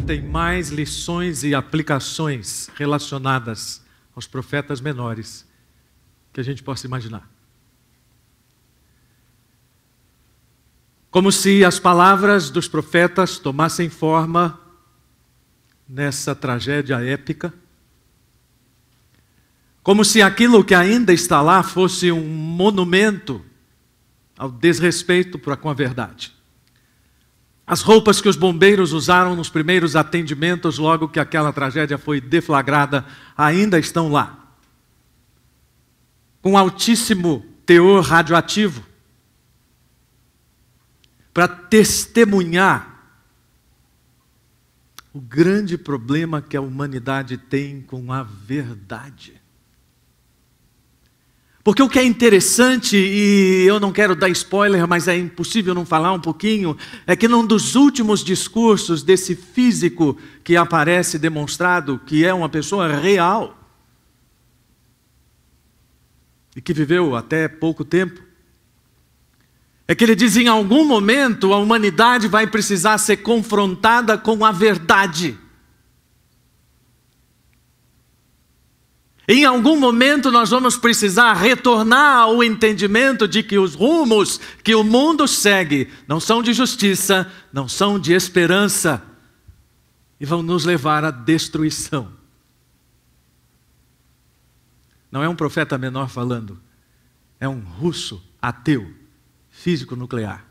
tem mais lições e aplicações relacionadas aos profetas menores que a gente possa imaginar. Como se as palavras dos profetas tomassem forma nessa tragédia épica, como se aquilo que ainda está lá fosse um monumento ao desrespeito para com a verdade. As roupas que os bombeiros usaram nos primeiros atendimentos, logo que aquela tragédia foi deflagrada, ainda estão lá, com altíssimo teor radioativo, para testemunhar o grande problema que a humanidade tem com a verdade. Porque o que é interessante, e eu não quero dar spoiler, mas é impossível não falar um pouquinho, é que num dos últimos discursos desse físico que aparece demonstrado que é uma pessoa real, e que viveu até pouco tempo, é que ele diz: em algum momento a humanidade vai precisar ser confrontada com a verdade. Em algum momento nós vamos precisar retornar ao entendimento de que os rumos que o mundo segue não são de justiça, não são de esperança, e vão nos levar à destruição. Não é um profeta menor falando, é um russo ateu, físico nuclear.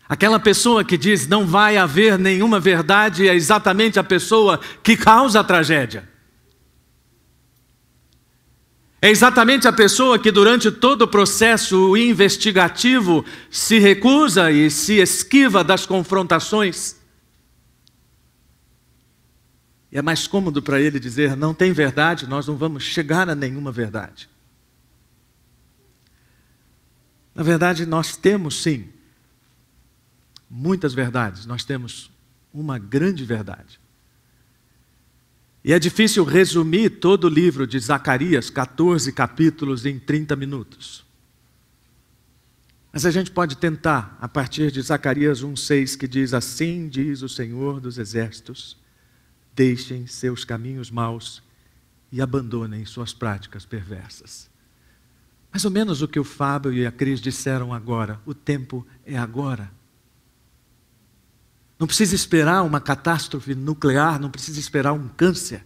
Aquela pessoa que diz não vai haver nenhuma verdade é exatamente a pessoa que causa a tragédia. É exatamente a pessoa que durante todo o processo investigativo se recusa e se esquiva das confrontações. E é mais cômodo para ele dizer: não tem verdade, nós não vamos chegar a nenhuma verdade. Na verdade, nós temos sim muitas verdades, nós temos uma grande verdade. E é difícil resumir todo o livro de Zacarias, 14 capítulos, em 30 minutos. Mas a gente pode tentar, a partir de Zacarias 1,6, que diz: assim diz o Senhor dos Exércitos, deixem seus caminhos maus e abandonem suas práticas perversas. Mais ou menos o que o Fábio e a Cris disseram agora, o tempo é agora. Não precisa esperar uma catástrofe nuclear, não precisa esperar um câncer,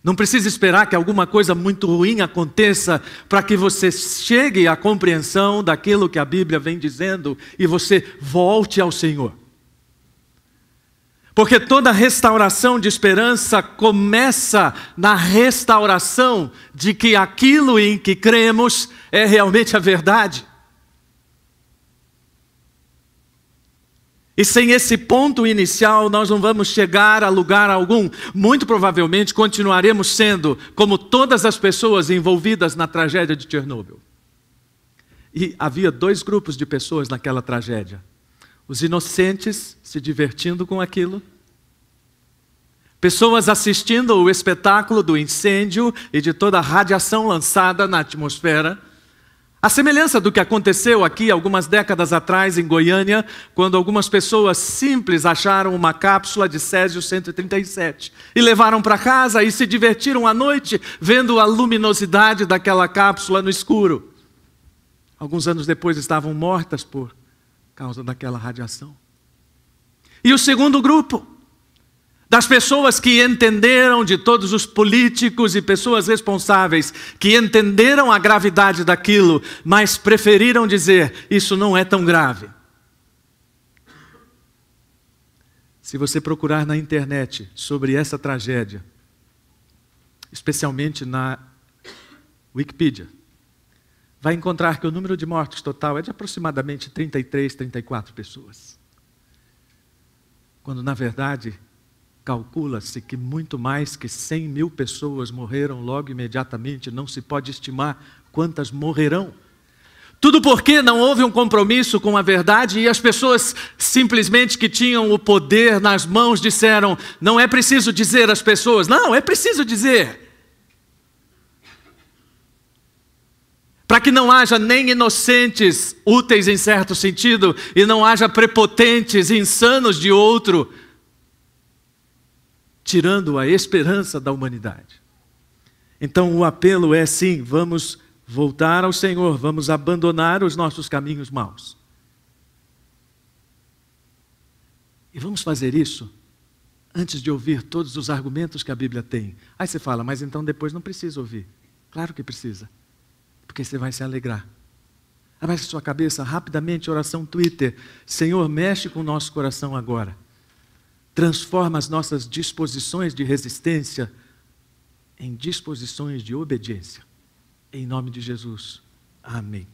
não precisa esperar que alguma coisa muito ruim aconteça para que você chegue à compreensão daquilo que a Bíblia vem dizendo e você volte ao Senhor. Porque toda restauração de esperança começa na restauração de que aquilo em que cremos é realmente a verdade. E sem esse ponto inicial, nós não vamos chegar a lugar algum. Muito provavelmente continuaremos sendo como todas as pessoas envolvidas na tragédia de Chernobyl. E havia dois grupos de pessoas naquela tragédia. Os inocentes se divertindo com aquilo. Pessoas assistindo o espetáculo do incêndio e de toda a radiação lançada na atmosfera. A semelhança do que aconteceu aqui algumas décadas atrás em Goiânia, quando algumas pessoas simples acharam uma cápsula de Césio-137 e levaram para casa e se divertiram à noite vendo a luminosidade daquela cápsula no escuro. Alguns anos depois estavam mortas por causa daquela radiação. E o segundo grupo, das pessoas que entenderam, de todos os políticos e pessoas responsáveis, que entenderam a gravidade daquilo, mas preferiram dizer: isso não é tão grave. Se você procurar na internet sobre essa tragédia, especialmente na Wikipedia, vai encontrar que o número de mortes total é de aproximadamente 33, 34 pessoas. Quando, na verdade, calcula-se que muito mais que 100 mil pessoas morreram logo imediatamente, não se pode estimar quantas morrerão. Tudo porque não houve um compromisso com a verdade e as pessoas simplesmente que tinham o poder nas mãos disseram: não é preciso dizer às pessoas, não, é preciso dizer. para que não haja nem inocentes úteis em certo sentido, e não haja prepotentes insanos de outro, tirando a esperança da humanidade. Então o apelo é sim, vamos voltar ao Senhor, vamos abandonar os nossos caminhos maus. E vamos fazer isso antes de ouvir todos os argumentos que a Bíblia tem. Aí você fala, mas então depois não precisa ouvir. Claro que precisa, porque você vai se alegrar. Abaixe sua cabeça rapidamente, oração Twitter. Senhor, mexe com o nosso coração agora. Transforma as nossas disposições de resistência em disposições de obediência. Em nome de Jesus. Amém.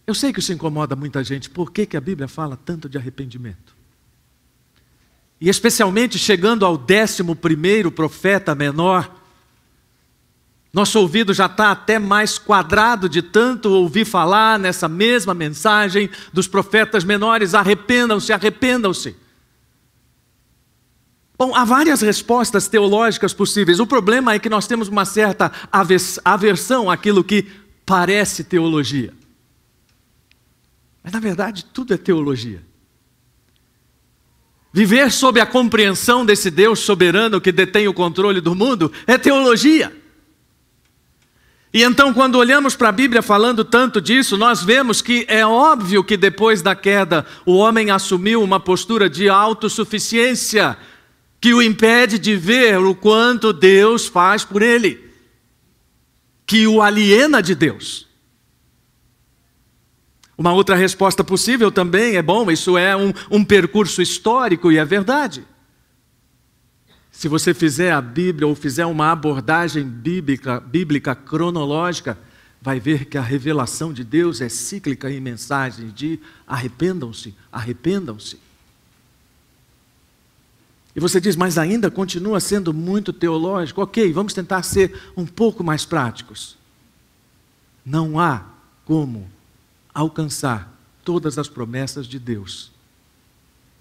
Eu sei que isso incomoda muita gente. Por que a Bíblia fala tanto de arrependimento? E especialmente chegando ao 11º profeta menor, nosso ouvido já está até mais quadrado de tanto ouvir falar nessa mesma mensagem dos profetas menores: arrependam-se, arrependam-se. Bom, há várias respostas teológicas possíveis. O problema é que nós temos uma certa aversão àquilo que parece teologia. Mas na verdade tudo é teologia. Viver sob a compreensão desse Deus soberano que detém o controle do mundo é teologia. E então, quando olhamos para a Bíblia falando tanto disso, nós vemos que é óbvio que depois da queda o homem assumiu uma postura de autossuficiência que o impede de ver o quanto Deus faz por ele, que o aliena de Deus. Uma outra resposta possível também é, bom, isso é um percurso histórico, e é verdade. Se você fizer a Bíblia ou fizer uma abordagem bíblica cronológica, vai ver que a revelação de Deus é cíclica em mensagens de arrependam-se, arrependam-se. E você diz, mas ainda continua sendo muito teológico. Ok, vamos tentar ser um pouco mais práticos. Não há como alcançar todas as promessas de Deus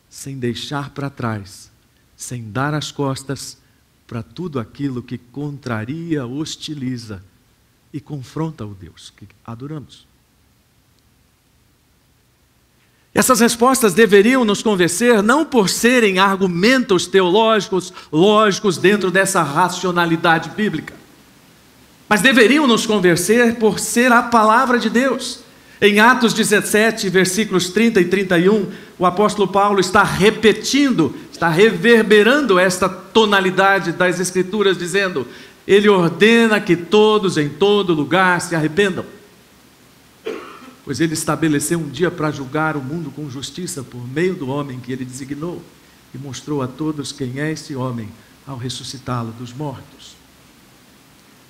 sem deixar para trás, sem dar as costas para tudo aquilo que contraria, hostiliza e confronta o Deus que adoramos. Essas respostas deveriam nos convencer não por serem argumentos teológicos, lógicos dentro dessa racionalidade bíblica, mas deveriam nos convencer por ser a palavra de Deus. Em Atos 17, versículos 30 e 31, o apóstolo Paulo está repetindo, está reverberando esta tonalidade das Escrituras, dizendo: ele ordena que todos em todo lugar se arrependam, pois ele estabeleceu um dia para julgar o mundo com justiça por meio do homem que ele designou, e mostrou a todos quem é esse homem ao ressuscitá-lo dos mortos.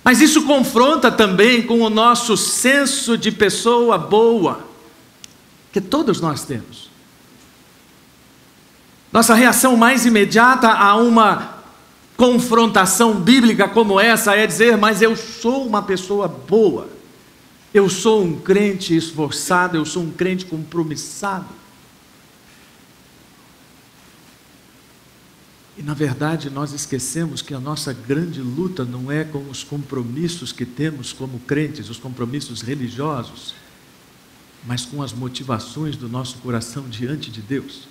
Mas isso confronta também com o nosso senso de pessoa boa, que todos nós temos. Nossa reação mais imediata a uma confrontação bíblica como essa é dizer: mas eu sou uma pessoa boa, eu sou um crente esforçado, eu sou um crente compromissado. E na verdade nós esquecemos que a nossa grande luta não é com os compromissos que temos como crentes, os compromissos religiosos, mas com as motivações do nosso coração diante de Deus.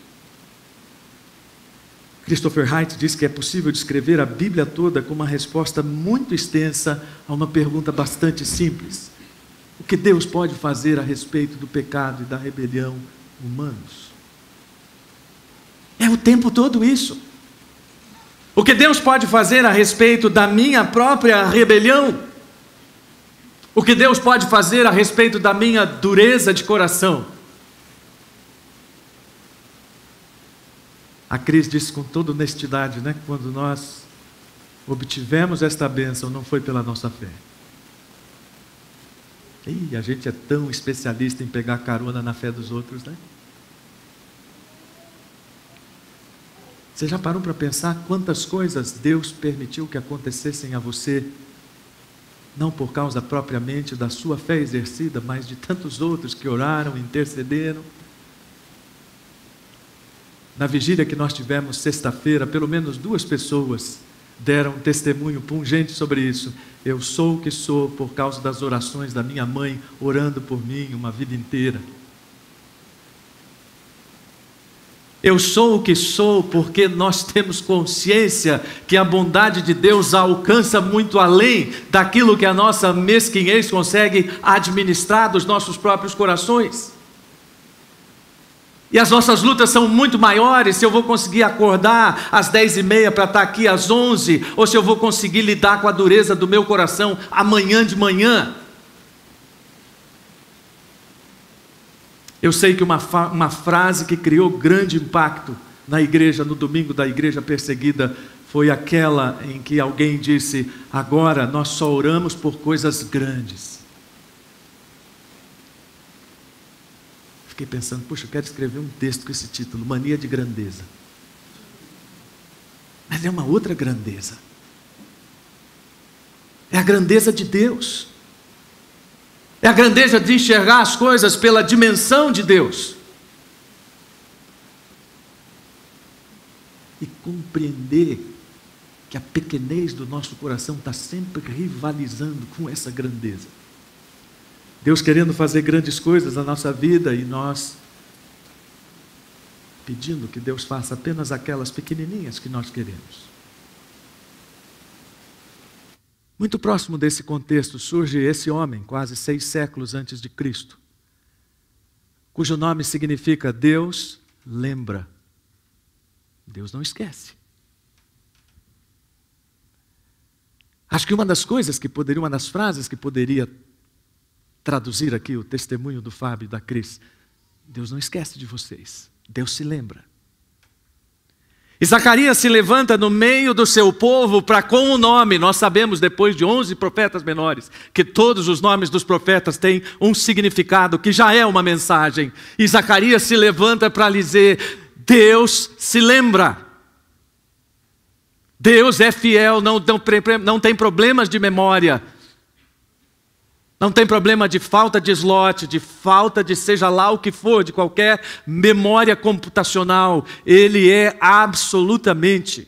Christopher Wright diz que é possível descrever a Bíblia toda com uma resposta muito extensa a uma pergunta bastante simples: o que Deus pode fazer a respeito do pecado e da rebelião humanos? É o tempo todo isso. O que Deus pode fazer a respeito da minha própria rebelião? O que Deus pode fazer a respeito da minha dureza de coração? A Cris disse com toda honestidade, né? Quando nós obtivemos esta bênção, não foi pela nossa fé. E a gente é tão especialista em pegar carona na fé dos outros, né? Você já parou para pensar quantas coisas Deus permitiu que acontecessem a você, não por causa propriamente da sua fé exercida, mas de tantos outros que oraram, intercederam? Na vigília que nós tivemos sexta-feira, pelo menos 2 pessoas deram um testemunho pungente sobre isso. Eu sou o que sou por causa das orações da minha mãe, orando por mim uma vida inteira. Eu sou o que sou porque nós temos consciência que a bondade de Deus alcança muito além daquilo que a nossa mesquinhez consegue administrar dos nossos próprios corações. E as nossas lutas são muito maiores, se eu vou conseguir acordar às 10h30 para estar aqui às 11, ou se eu vou conseguir lidar com a dureza do meu coração amanhã de manhã. Eu sei que uma frase que criou grande impacto na igreja, no domingo da igreja perseguida, foi aquela em que alguém disse: agora nós só oramos por coisas grandes. Fiquei pensando, puxa, eu quero escrever um texto com esse título, Mania de Grandeza. Mas é uma outra grandeza. É a grandeza de Deus. É a grandeza de enxergar as coisas pela dimensão de Deus. E compreender que a pequenez do nosso coração está sempre rivalizando com essa grandeza. Deus querendo fazer grandes coisas na nossa vida e nós pedindo que Deus faça apenas aquelas pequenininhas que nós queremos. Muito próximo desse contexto surge esse homem, quase 6 séculos antes de Cristo, cujo nome significa Deus lembra. Deus não esquece. Acho que uma das frases que poderia traduzir aqui o testemunho do Fábio e da Cris: Deus não esquece de vocês, Deus se lembra. E Zacarias se levanta no meio do seu povo para, com o nome, nós sabemos depois de 11 profetas menores, que todos os nomes dos profetas têm um significado, que já é uma mensagem. E Zacarias se levanta para dizer: Deus se lembra. Deus é fiel, não tem problemas de memória. Não tem problema de falta de slot, de falta de seja lá o que for, de qualquer memória computacional. Ele é absolutamente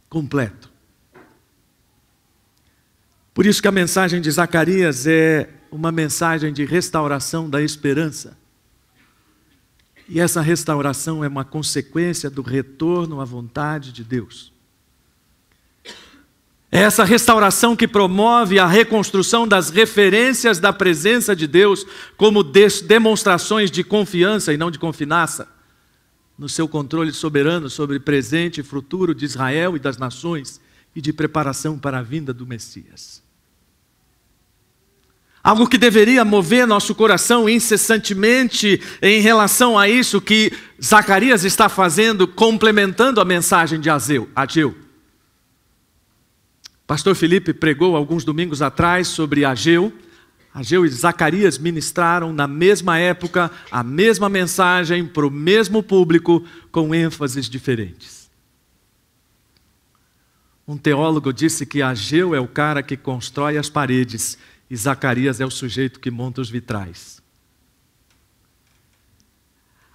completo. Por isso que a mensagem de Zacarias é uma mensagem de restauração da esperança. E essa restauração é uma consequência do retorno à vontade de Deus. É essa restauração que promove a reconstrução das referências da presença de Deus como demonstrações de confiança e não de confiança no seu controle soberano sobre presente e futuro de Israel e das nações e de preparação para a vinda do Messias. Algo que deveria mover nosso coração incessantemente em relação a isso que Zacarias está fazendo, complementando a mensagem de Ageu. Pastor Felipe pregou alguns domingos atrás sobre Ageu. Ageu e Zacarias ministraram na mesma época a mesma mensagem para o mesmo público com ênfases diferentes. Um teólogo disse que Ageu é o cara que constrói as paredes e Zacarias é o sujeito que monta os vitrais.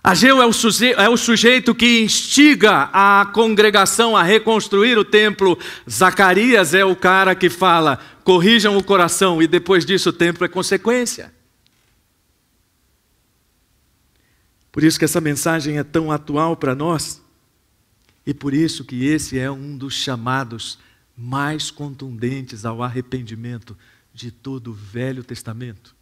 Ageu é o sujeito que instiga a congregação a reconstruir o templo. Zacarias é o cara que fala: corrijam o coração, e depois disso o templo é consequência. Por isso que essa mensagem é tão atual para nós, e por isso que esse é um dos chamados mais contundentes ao arrependimento de todo o Velho Testamento.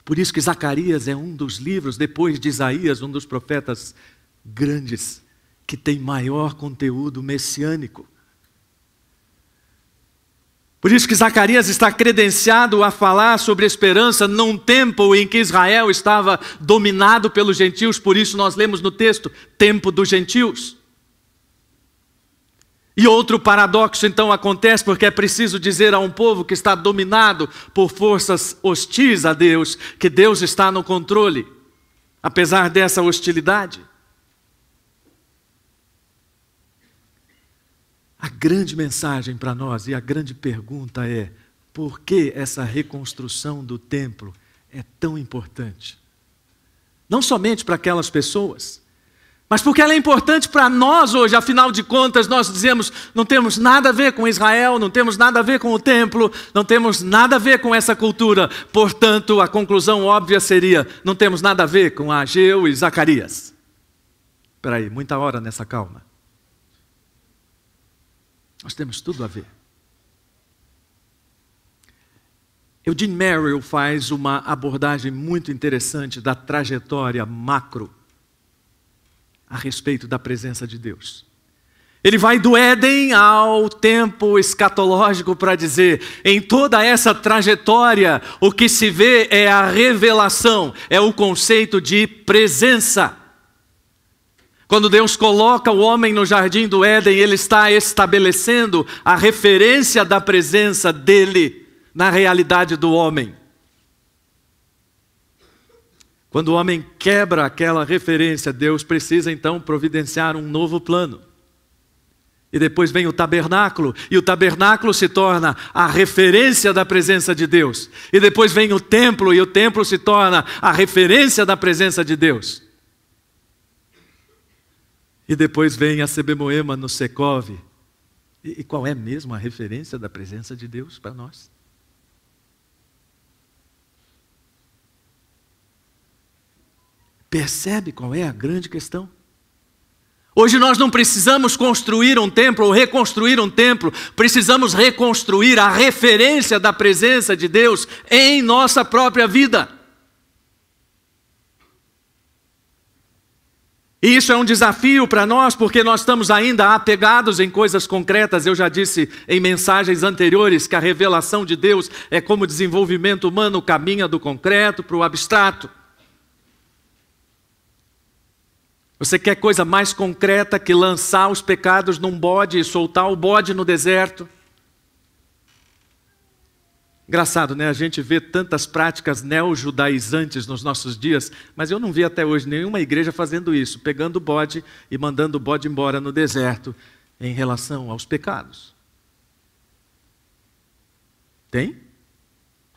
Por isso que Zacarias é um dos livros, depois de Isaías, um dos profetas grandes, que tem maior conteúdo messiânico. Por isso que Zacarias está credenciado a falar sobre esperança num tempo em que Israel estava dominado pelos gentios, por isso nós lemos no texto, tempo dos gentios. E outro paradoxo então acontece, porque é preciso dizer a um povo que está dominado por forças hostis a Deus, que Deus está no controle, apesar dessa hostilidade. A grande mensagem para nós e a grande pergunta é: por que essa reconstrução do templo é tão importante? Não somente para aquelas pessoas, mas porque ela é importante para nós hoje. Afinal de contas, nós dizemos, não temos nada a ver com Israel, não temos nada a ver com o templo, não temos nada a ver com essa cultura. Portanto, a conclusão óbvia seria, não temos nada a ver com Ageu e Zacarias. Espera aí, muita hora nessa calma. Nós temos tudo a ver. Eugene Merrill faz uma abordagem muito interessante da trajetória macro a respeito da presença de Deus. Ele vai do Éden ao tempo escatológico para dizer, em toda essa trajetória, o que se vê é a revelação, é o conceito de presença. Quando Deus coloca o homem no jardim do Éden, Ele está estabelecendo a referência da presença dEle na realidade do homem. Quando o homem quebra aquela referência, Deus precisa então providenciar um novo plano. E depois vem o tabernáculo, e o tabernáculo se torna a referência da presença de Deus. E depois vem o templo, e o templo se torna a referência da presença de Deus. E depois vem a CB Moema no Secov. E qual é mesmo a referência da presença de Deus para nós? Percebe qual é a grande questão? Hoje nós não precisamos construir um templo ou reconstruir um templo, precisamos reconstruir a referência da presença de Deus em nossa própria vida. E isso é um desafio para nós, porque nós estamos ainda apegados em coisas concretas. Eu já disse em mensagens anteriores que a revelação de Deus é como o desenvolvimento humano caminha do concreto para o abstrato. Você quer coisa mais concreta que lançar os pecados num bode e soltar o bode no deserto? Engraçado, né? A gente vê tantas práticas neo-judaizantes nos nossos dias, mas eu não vi até hoje nenhuma igreja fazendo isso, pegando o bode e mandando o bode embora no deserto em relação aos pecados. Tem?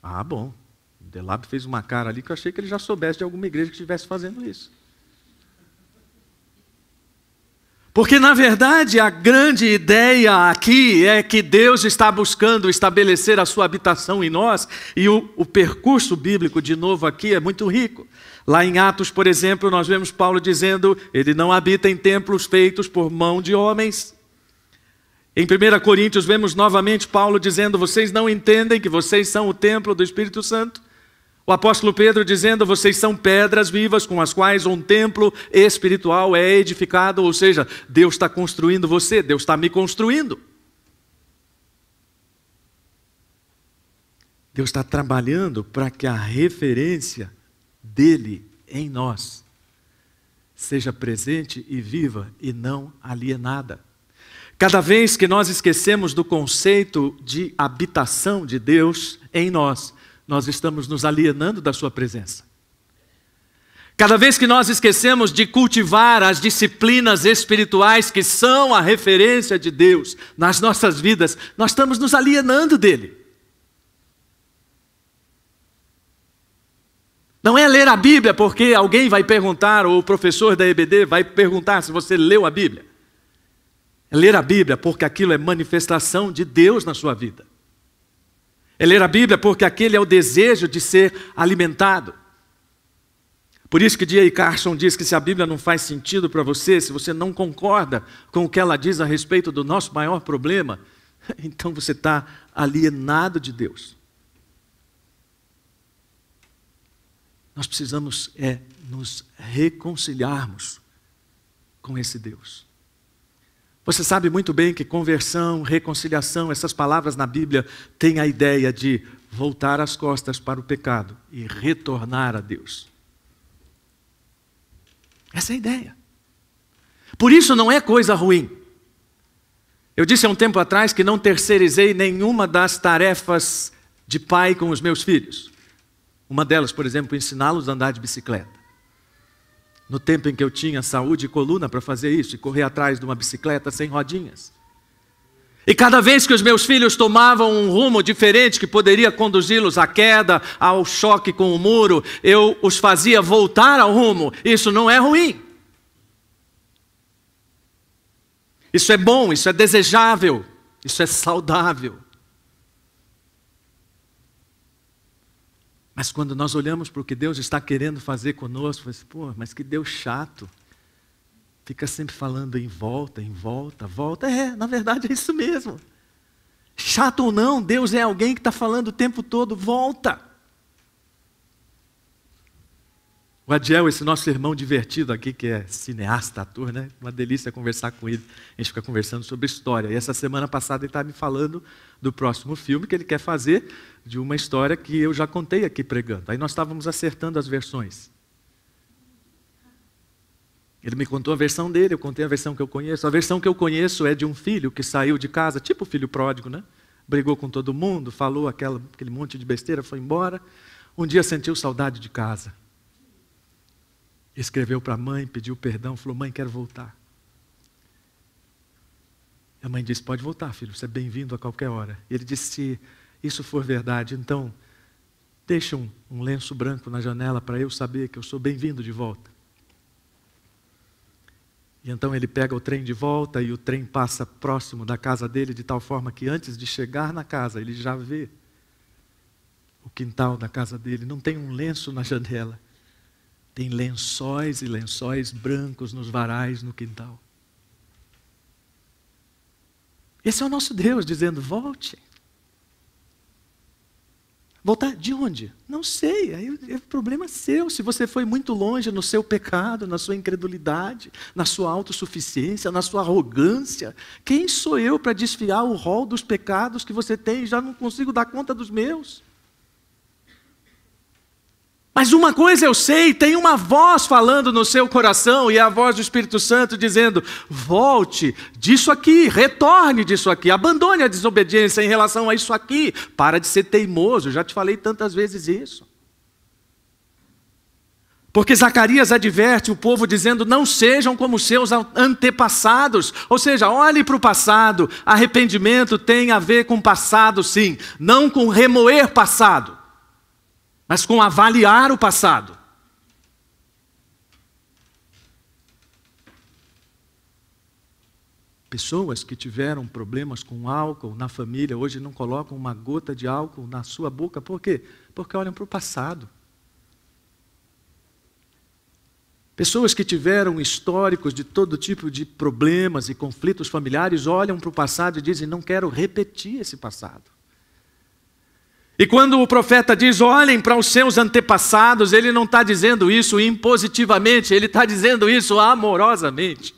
Ah, bom. O Delab fez uma cara ali que eu achei que ele já soubesse de alguma igreja que estivesse fazendo isso. Porque, na verdade, a grande ideia aqui é que Deus está buscando estabelecer a sua habitação em nós, e o percurso bíblico, de novo, aqui é muito rico. Lá em Atos, por exemplo, nós vemos Paulo dizendo, ele não habita em templos feitos por mão de homens. Em 1 Coríntios, vemos novamente Paulo dizendo, vocês não entendem que vocês são o templo do Espírito Santo? O apóstolo Pedro dizendo, vocês são pedras vivas com as quais um templo espiritual é edificado, ou seja, Deus está construindo você, Deus está me construindo. Deus está trabalhando para que a referência dele em nós seja presente e viva e não alienada. Cada vez que nós esquecemos do conceito de habitação de Deus em nós, nós estamos nos alienando da sua presença. Cada vez que nós esquecemos de cultivar as disciplinas espirituais que são a referência de Deus nas nossas vidas, nós estamos nos alienando dele. Não é ler a Bíblia porque alguém vai perguntar, ou o professor da EBD vai perguntar se você leu a Bíblia. É ler a Bíblia porque aquilo é manifestação de Deus na sua vida. É ler a Bíblia porque aquele é o desejo de ser alimentado. Por isso que D.A. Carson diz que se a Bíblia não faz sentido para você, se você não concorda com o que ela diz a respeito do nosso maior problema, então você está alienado de Deus. Nós precisamos nos reconciliarmos com esse Deus. Você sabe muito bem que conversão, reconciliação, essas palavras na Bíblia têm a ideia de voltar as costas para o pecado e retornar a Deus. Essa é a ideia. Por isso não é coisa ruim. Eu disse há um tempo atrás que não terceirizei nenhuma das tarefas de pai com os meus filhos. Uma delas, por exemplo, ensiná-los a andar de bicicleta. No tempo em que eu tinha saúde e coluna para fazer isso, e correr atrás de uma bicicleta sem rodinhas. E cada vez que os meus filhos tomavam um rumo diferente, que poderia conduzi-los à queda, ao choque com o muro, eu os fazia voltar ao rumo. Isso não é ruim. Isso é bom, isso é desejável, isso é saudável. Mas quando nós olhamos para o que Deus está querendo fazer conosco, pô, mas que Deus chato. Fica sempre falando em volta, volta. Na verdade é isso mesmo. Chato ou não, Deus é alguém que está falando o tempo todo, volta. O Adiel, esse nosso irmão divertido aqui, que é cineasta, ator, né? Uma delícia conversar com ele. A gente fica conversando sobre história. E essa semana passada ele estava me falando do próximo filme que ele quer fazer, de uma história que eu já contei aqui pregando. Aí nós estávamos acertando as versões. Ele me contou a versão dele, eu contei a versão que eu conheço. A versão que eu conheço é de um filho que saiu de casa, tipo o filho pródigo, né? Brigou com todo mundo, falou aquele monte de besteira, foi embora. Um dia sentiu saudade de casa. Escreveu para a mãe, pediu perdão, falou, mãe, quero voltar. A mãe disse, pode voltar, filho, você é bem-vindo a qualquer hora. E ele disse, se isso for verdade, então deixa um lenço branco na janela para eu saber que eu sou bem-vindo de volta. E então ele pega o trem de volta e o trem passa próximo da casa dele de tal forma que antes de chegar na casa ele já vê o quintal da casa dele. Não tem um lenço na janela, tem lençóis e lençóis brancos nos varais no quintal. Esse é o nosso Deus dizendo, volte. Voltar de onde? Não sei, aí é problema seu. Se você foi muito longe no seu pecado, na sua incredulidade, na sua autossuficiência, na sua arrogância, quem sou eu para desfiar o rol dos pecados que você tem? Já não consigo dar conta dos meus. Mas uma coisa eu sei, tem uma voz falando no seu coração, e é a voz do Espírito Santo dizendo, volte disso aqui, retorne disso aqui, abandone a desobediência em relação a isso aqui, para de ser teimoso, eu já te falei tantas vezes isso. Porque Zacarias adverte o povo dizendo, não sejam como seus antepassados, ou seja, olhe para o passado, arrependimento tem a ver com passado sim, não com remoer passado, mas com avaliar o passado. Pessoas que tiveram problemas com álcool na família, hoje não colocam uma gota de álcool na sua boca. Por quê? Porque olham para o passado. Pessoas que tiveram históricos de todo tipo de problemas e conflitos familiares, olham para o passado e dizem, não quero repetir esse passado. E quando o profeta diz, olhem para os seus antepassados, ele não está dizendo isso impositivamente, ele está dizendo isso amorosamente.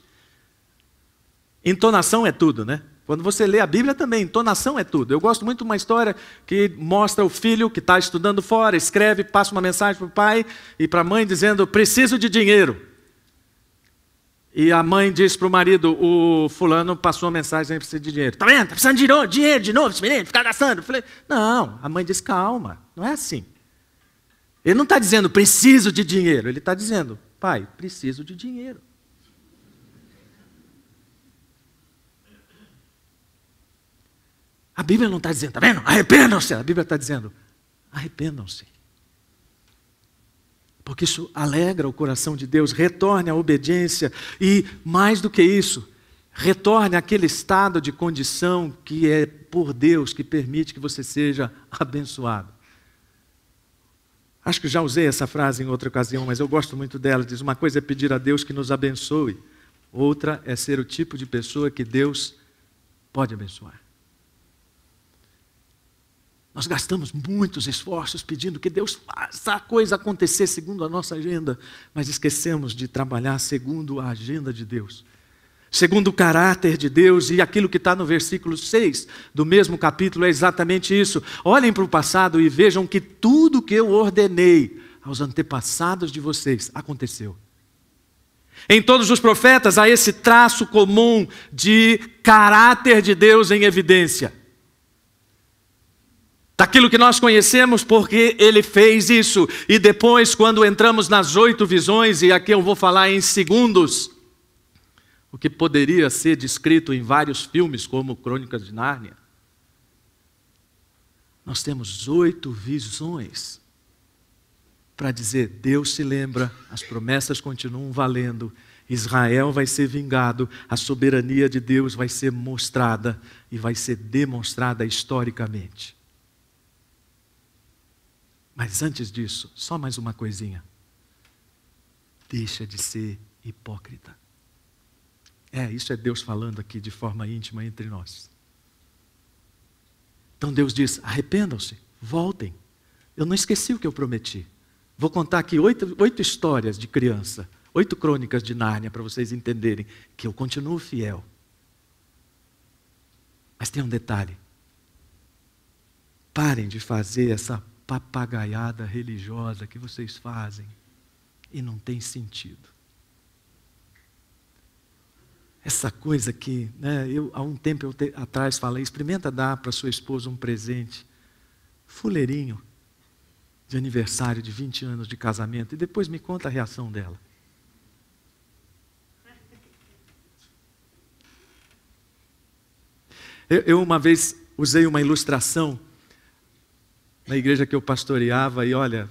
Entonação é tudo, né? Quando você lê a Bíblia também, entonação é tudo. Eu gosto muito de uma história que mostra o filho que está estudando fora, escreve, passa uma mensagem para o pai e para a mãe dizendo, preciso de dinheiro. E a mãe diz para o marido, o fulano passou uma mensagem, precisa de dinheiro. Está vendo? Está precisando de dinheiro de novo, esse menino, ficar gastando. Eu falei, não, a mãe diz, calma, não é assim. Ele não está dizendo, preciso de dinheiro. Ele está dizendo, pai, preciso de dinheiro. A Bíblia não está dizendo, está vendo? Arrependam-se. A Bíblia está dizendo, arrependam-se. Porque isso alegra o coração de Deus, retorne à obediência e, mais do que isso, retorne àquele estado de condição que é por Deus, que permite que você seja abençoado. Acho que já usei essa frase em outra ocasião, mas eu gosto muito dela. Diz, uma coisa é pedir a Deus que nos abençoe, outra é ser o tipo de pessoa que Deus pode abençoar. Nós gastamos muitos esforços pedindo que Deus faça a coisa acontecer segundo a nossa agenda, mas esquecemos de trabalhar segundo a agenda de Deus, segundo o caráter de Deus, e aquilo que está no versículo 6 do mesmo capítulo é exatamente isso. Olhem para o passado e vejam que tudo que eu ordenei aos antepassados de vocês aconteceu. Em todos os profetas há esse traço comum de caráter de Deus em evidência. Daquilo que nós conhecemos porque ele fez isso. E depois, quando entramos nas 8 visões, e aqui eu vou falar em segundos, o que poderia ser descrito em vários filmes, como Crônicas de Nárnia, nós temos 8 visões para dizer, Deus se lembra, as promessas continuam valendo, Israel vai ser vingado, a soberania de Deus vai ser mostrada e vai ser demonstrada historicamente. Mas antes disso, só mais uma coisinha. Deixa de ser hipócrita. Isso é Deus falando aqui de forma íntima entre nós. Então Deus diz, arrependam-se, voltem. Eu não esqueci o que eu prometi. Vou contar aqui 8 histórias de criança, 8 crônicas de Nárnia, para vocês entenderem que eu continuo fiel. Mas tem um detalhe. Parem de fazer essa papagaiada religiosa que vocês fazem e não tem sentido. Essa coisa que, há um tempo atrás falei, experimenta dar para sua esposa um presente, fuleirinho, de aniversário de 20 anos de casamento, e depois me conta a reação dela. Eu uma vez usei uma ilustração na igreja que eu pastoreava, e olha,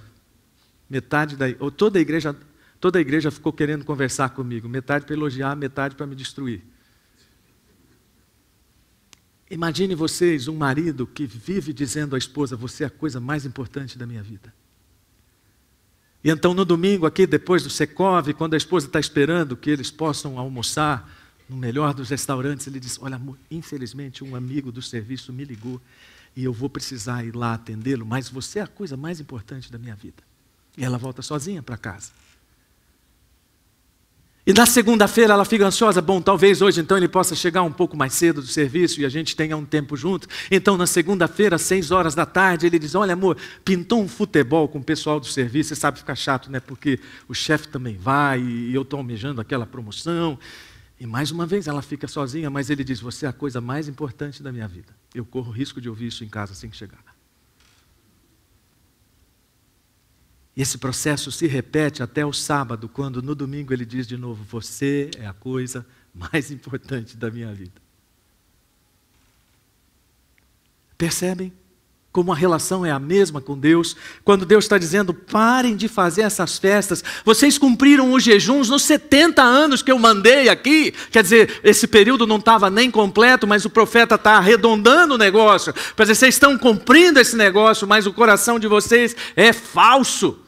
toda a igreja ficou querendo conversar comigo, metade para elogiar, metade para me destruir. Imagine vocês um marido que vive dizendo à esposa, você é a coisa mais importante da minha vida. E então no domingo aqui, depois do Secov, quando a esposa está esperando que eles possam almoçar no melhor dos restaurantes, ele diz, olha amor, infelizmente um amigo do serviço me ligou e eu vou precisar ir lá atendê-lo, mas você é a coisa mais importante da minha vida. E ela volta sozinha para casa. E na segunda-feira ela fica ansiosa, bom, talvez hoje então ele possa chegar um pouco mais cedo do serviço e a gente tenha um tempo junto. Então na segunda-feira, às 6 horas da tarde, ele diz, olha amor, pintou um futebol com o pessoal do serviço, você sabe ficar chato, né? Porque o chefe também vai e eu estou almejando aquela promoção. E mais uma vez ela fica sozinha, mas ele diz, você é a coisa mais importante da minha vida. Eu corro o risco de ouvir isso em casa assim que chegar. E esse processo se repete até o sábado, quando no domingo ele diz de novo, você é a coisa mais importante da minha vida. Percebem como a relação é a mesma com Deus? Quando Deus está dizendo, parem de fazer essas festas, vocês cumpriram os jejuns nos 70 anos que eu mandei aqui, quer dizer, esse período não estava nem completo, mas o profeta está arredondando o negócio, para dizer, vocês estão cumprindo esse negócio, mas o coração de vocês é falso.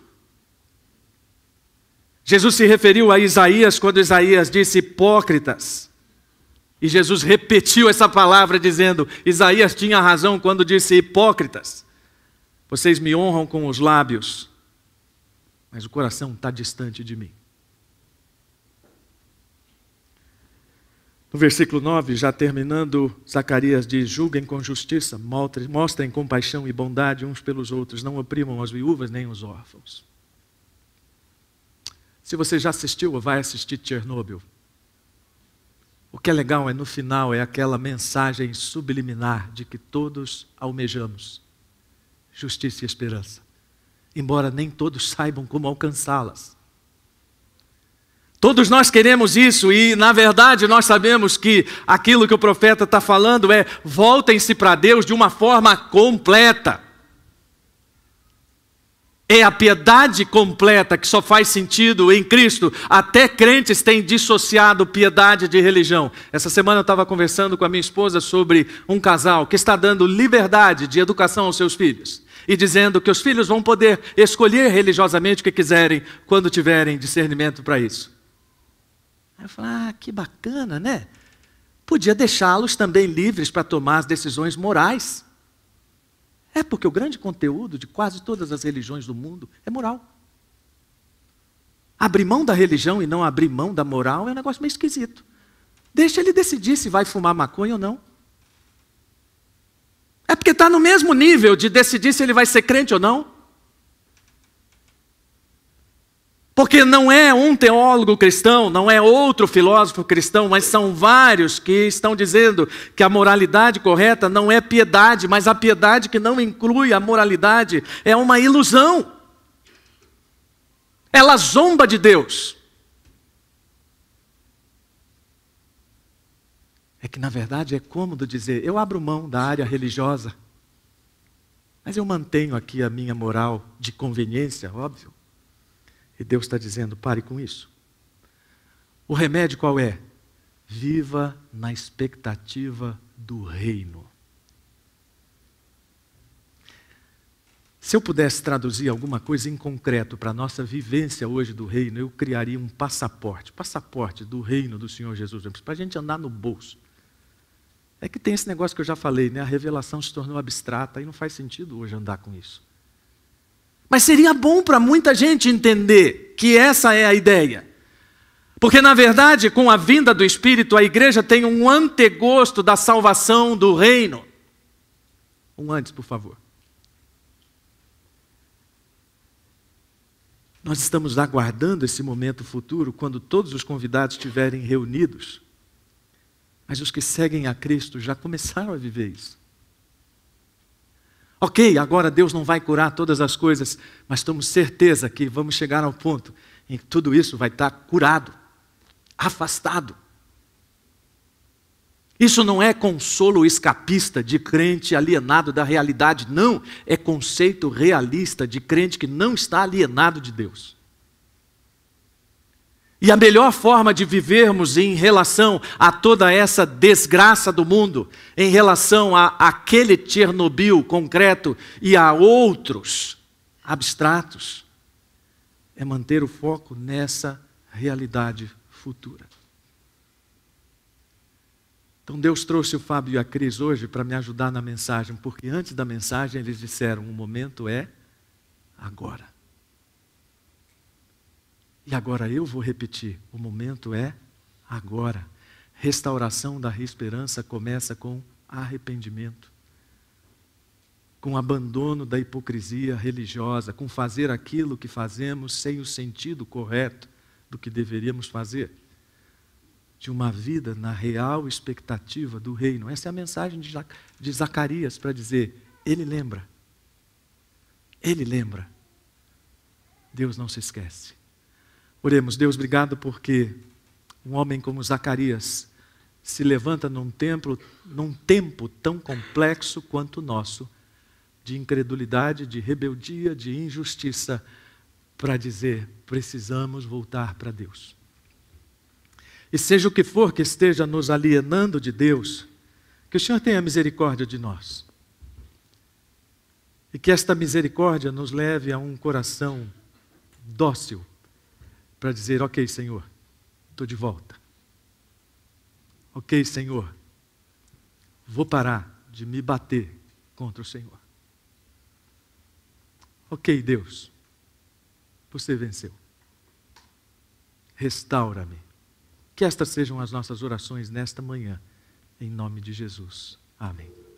Jesus se referiu a Isaías quando Isaías disse hipócritas. E Jesus repetiu essa palavra dizendo, Isaías tinha razão quando disse hipócritas. Vocês me honram com os lábios, mas o coração está distante de mim. No versículo 9, já terminando, Zacarias diz, julguem com justiça, mostrem compaixão e bondade uns pelos outros, não oprimam as viúvas nem os órfãos. Se você já assistiu ou vai assistir Chernobyl, o que é legal no final é aquela mensagem subliminar de que todos almejamos justiça e esperança, embora nem todos saibam como alcançá-las. Todos nós queremos isso e, na verdade, nós sabemos que aquilo que o profeta está falando é voltem-se para Deus de uma forma completa. É a piedade completa que só faz sentido em Cristo. Até crentes têm dissociado piedade de religião. Essa semana eu estava conversando com a minha esposa sobre um casal que está dando liberdade de educação aos seus filhos. E dizendo que os filhos vão poder escolher religiosamente o que quiserem quando tiverem discernimento para isso. Aí eu falei, que bacana, né? Podia deixá-los também livres para tomar as decisões morais. É porque o grande conteúdo de quase todas as religiões do mundo é moral. Abrir mão da religião e não abrir mão da moral é um negócio meio esquisito. Deixa ele decidir se vai fumar maconha ou não. É porque está no mesmo nível de decidir se ele vai ser crente ou não. Porque não é um teólogo cristão, não é outro filósofo cristão, mas são vários que estão dizendo que a moralidade correta não é piedade, mas a piedade que não inclui a moralidade é uma ilusão. Ela zomba de Deus. É que na verdade é cômodo dizer, eu abro mão da área religiosa, mas eu mantenho aqui a minha moral de conveniência, óbvio. E Deus está dizendo, pare com isso. O remédio qual é? Viva na expectativa do reino. Se eu pudesse traduzir alguma coisa em concreto para a nossa vivência hoje do reino, eu criaria um passaporte do reino do Senhor Jesus, para a gente andar no bolso. É que tem esse negócio que eu já falei, né? A revelação se tornou abstrata e não faz sentido hoje andar com isso. Mas seria bom para muita gente entender que essa é a ideia. Porque, na verdade, com a vinda do Espírito, a igreja tem um antegosto da salvação do reino. Um antes, por favor. Nós estamos aguardando esse momento futuro, quando todos os convidados estiverem reunidos. Mas os que seguem a Cristo já começaram a viver isso. Ok, agora Deus não vai curar todas as coisas, mas temos certeza que vamos chegar ao ponto em que tudo isso vai estar curado, afastado. Isso não é consolo escapista de crente alienado da realidade, não. É conceito realista de crente que não está alienado de Deus. E a melhor forma de vivermos em relação a toda essa desgraça do mundo, em relação a aquele Chernobyl concreto e a outros abstratos, é manter o foco nessa realidade futura. Então Deus trouxe o Fábio e a Cris hoje para me ajudar na mensagem, porque antes da mensagem eles disseram, o momento é agora. E agora eu vou repetir, o momento é agora. Restauração da esperança começa com arrependimento, com abandono da hipocrisia religiosa, com fazer aquilo que fazemos sem o sentido correto do que deveríamos fazer. De uma vida na real expectativa do reino. Essa é a mensagem de Zacarias para dizer, ele lembra. Ele lembra. Deus não se esquece. Oremos, Deus, obrigado porque um homem como Zacarias se levanta num tempo tão complexo quanto o nosso, de incredulidade, de rebeldia, de injustiça, para dizer, precisamos voltar para Deus. E seja o que for que esteja nos alienando de Deus, que o Senhor tenha misericórdia de nós. E que esta misericórdia nos leve a um coração dócil, para dizer, ok, Senhor, estou de volta. Ok, Senhor, vou parar de me bater contra o Senhor. Ok, Deus, você venceu. Restaura-me. Que estas sejam as nossas orações nesta manhã, em nome de Jesus. Amém.